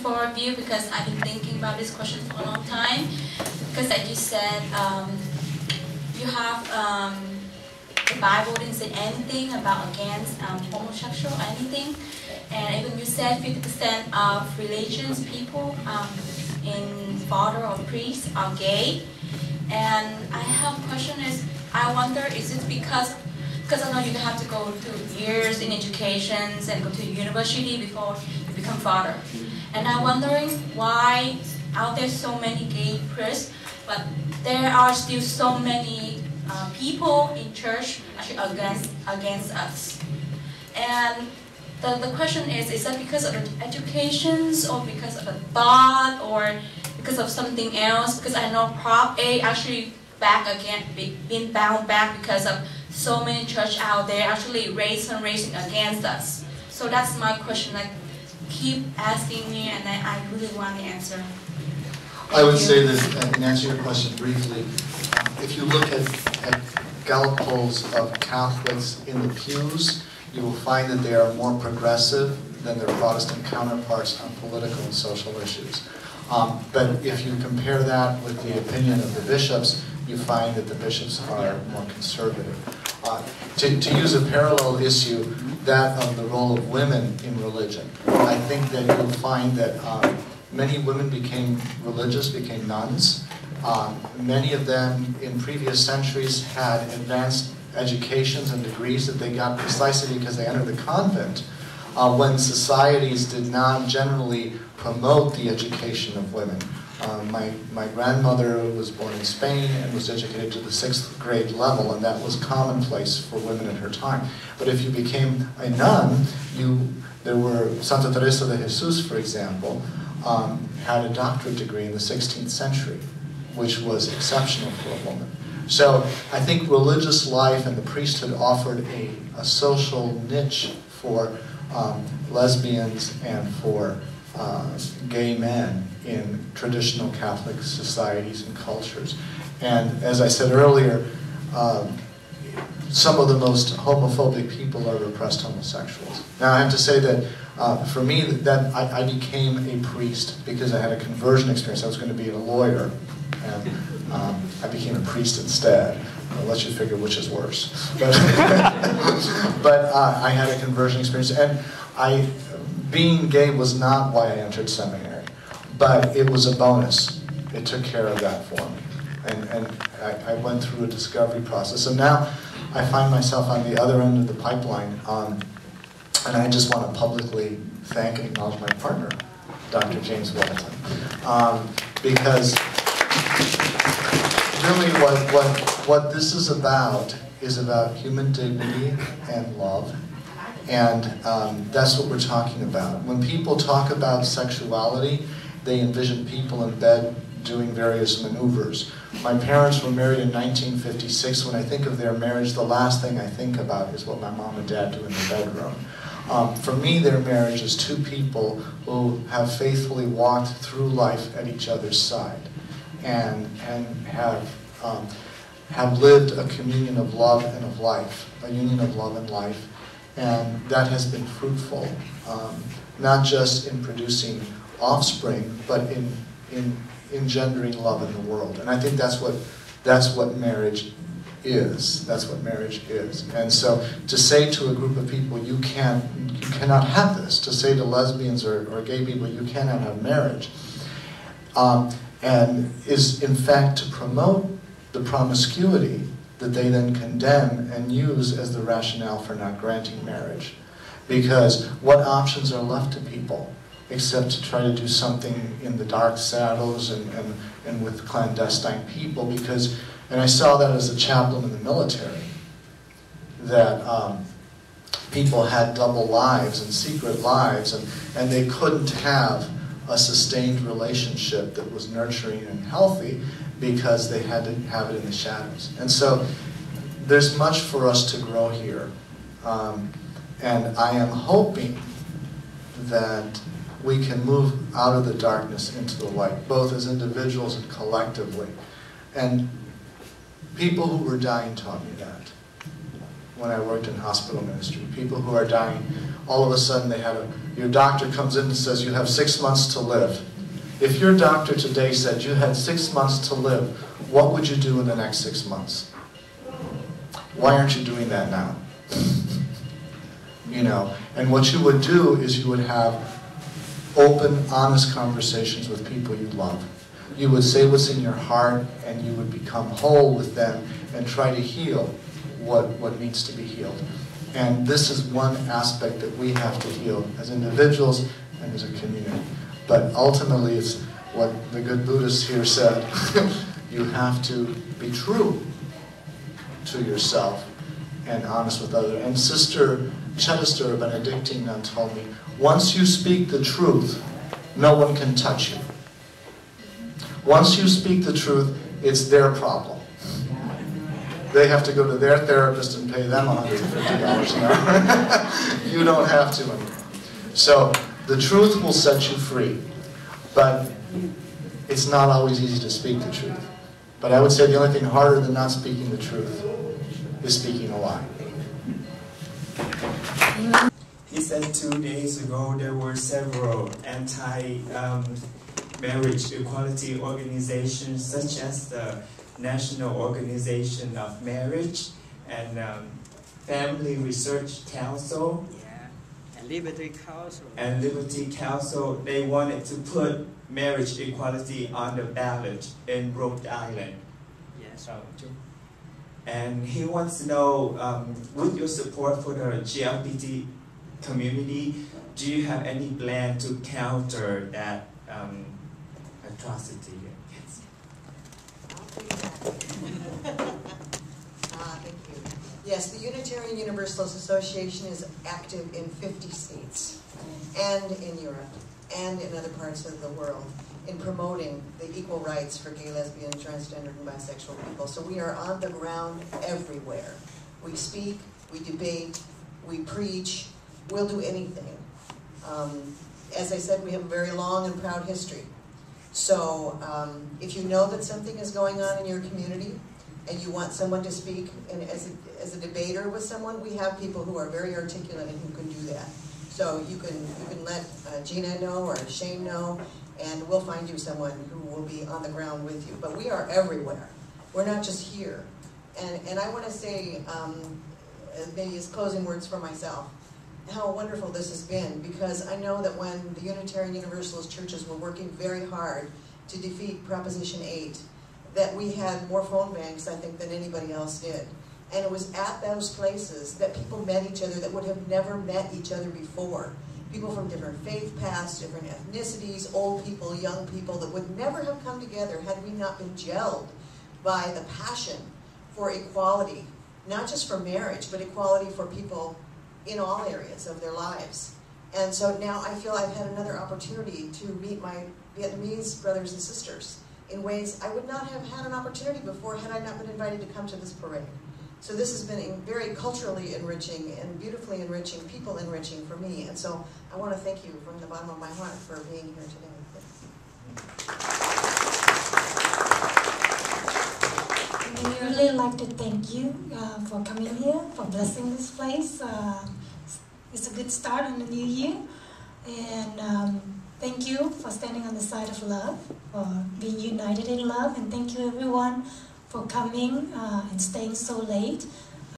for our view, because I've been thinking about this question for a long time. Because as you said, you have the Bible didn't say anything about against homosexual or anything, and even you said 50% of religions people in father or priest are gay. And I have a question is, I wonder, is it because I know you have to go through years in educations and go to university before you become father. And I'm wondering why out there so many gay priests, but there are still so many people in church actually against us. And the question is that because of the educations or because of the thought or because of something else? Because I know Prop A actually back again, being bound back because of so many church out there actually raising against us. So that's my question. Like, keep asking me, and I really want the answer. I would say that, and answer your question briefly, if you look at Gallup polls of Catholics in the pews, you will find that they are more progressive than their Protestant counterparts on political and social issues. But if you compare that with the opinion of the bishops, you find that the bishops are more conservative. To use a parallel issue, that of the role of women in religion, I think that you'll find that many women became religious, became nuns. Many of them in previous centuries had advanced educations and degrees that they got precisely because they entered the convent, when societies did not generally promote the education of women. My grandmother was born in Spain and was educated to the 6th grade level, and that was commonplace for women at her time. But if you became a nun, there were Santa Teresa de Jesus, for example, had a doctorate degree in the 16th century, which was exceptional for a woman. So I think religious life and the priesthood offered a social niche for lesbians and for gay men in traditional Catholic societies and cultures. And as I said earlier, some of the most homophobic people are repressed homosexuals. Now I have to say that for me, that I became a priest because I had a conversion experience. I was going to be a lawyer, and I became a priest instead. I'll let you figure which is worse. But I had a conversion experience, and being gay was not why I entered seminary, but it was a bonus. It took care of that for me, and I went through a discovery process. And now I find myself on the other end of the pipeline, and I just want to publicly thank and acknowledge my partner, Dr. James Walton, because really what this is about human dignity and love. And that's what we're talking about. When people talk about sexuality, they envision people in bed doing various maneuvers. My parents were married in 1956. When I think of their marriage, the last thing I think about is what my mom and dad do in the bedroom. For me, their marriage is two people who have faithfully walked through life at each other's side and have lived a communion of love and of life, a union of love and life. And that has been fruitful, not just in producing offspring, but in engendering love in the world. And I think that's what marriage is. That's what marriage is. And so to say to a group of people, you cannot have this, to say to lesbians or gay people, you cannot have marriage, and is in fact to promote the promiscuity that they then condemn and use as the rationale for not granting marriage. Because what options are left to people except to try to do something in the dark shadows and with clandestine people? Because, and I saw that as a chaplain in the military, that people had double lives and secret lives, and they couldn't have a sustained relationship that was nurturing and healthy because they had to have it in the shadows. And so there's much for us to grow here. And I am hoping that we can move out of the darkness into the light, both as individuals and collectively. And people who were dying taught me that when I worked in hospital ministry. People who are dying all of a sudden your doctor comes in and says you have 6 months to live. If your doctor today said you had 6 months to live, what would you do in the next 6 months? Why aren't you doing that now? You know, and what you would do is you would have open, honest conversations with people you love. You would say what's in your heart, and you would become whole with them and try to heal what needs to be healed. And this is one aspect that we have to heal as individuals and as a community. But ultimately, it's what the good Buddhist here said. You have to be true to yourself and honest with others. And Sister Chittister, a Benedictine nun, told me, once you speak the truth, no one can touch you. Once you speak the truth, it's their problem. They have to go to their therapist and pay them $150 an hour. You don't have to anymore. So the truth will set you free, but it's not always easy to speak the truth. But I would say the only thing harder than not speaking the truth is speaking a lie. He said 2 days ago there were several anti-marriage equality organizations, such as the National Organization of Marriage and Family Research Council. And Liberty Council. And Liberty Council, they wanted to put marriage equality on the ballot in Rhode Island. Yes. And he wants to know, with your support for the LGBT community, do you have any plan to counter that atrocity? Yes. Thank you. Yes, the Unitarian Universalist Association is active in 50 states and in Europe and in other parts of the world in promoting the equal rights for gay, lesbian, transgender, and bisexual people. So we are on the ground everywhere. We speak, we debate, we preach, we'll do anything. As I said, we have a very long and proud history. So if you know that something is going on in your community and you want someone to speak, and as a debater with someone, we have people who are very articulate and who can do that. So you can let Gina know or Shane know, and we'll find you someone who will be on the ground with you. But we are everywhere. We're not just here. And I want to say, maybe as closing words for myself, how wonderful this has been, because I know that when the Unitarian Universalist churches were working very hard to defeat Proposition 8, that we had more phone banks, I think, than anybody else did. And it was at those places that people met each other that would have never met each other before. People from different faith paths, different ethnicities, old people, young people, that would never have come together had we not been gelled by the passion for equality, not just for marriage, but equality for people in all areas of their lives. And so now I feel I've had another opportunity to meet my Vietnamese brothers and sisters in ways I would not have had an opportunity before had I not been invited to come to this parade. So this has been very culturally enriching and beautifully enriching, people enriching for me. And so I want to thank you from the bottom of my heart for being here today. We really like to thank you for coming here, for blessing this place. It's a good start on the new year. And thank you for standing on the side of love, for being united in love. And thank you everyone for coming and staying so late.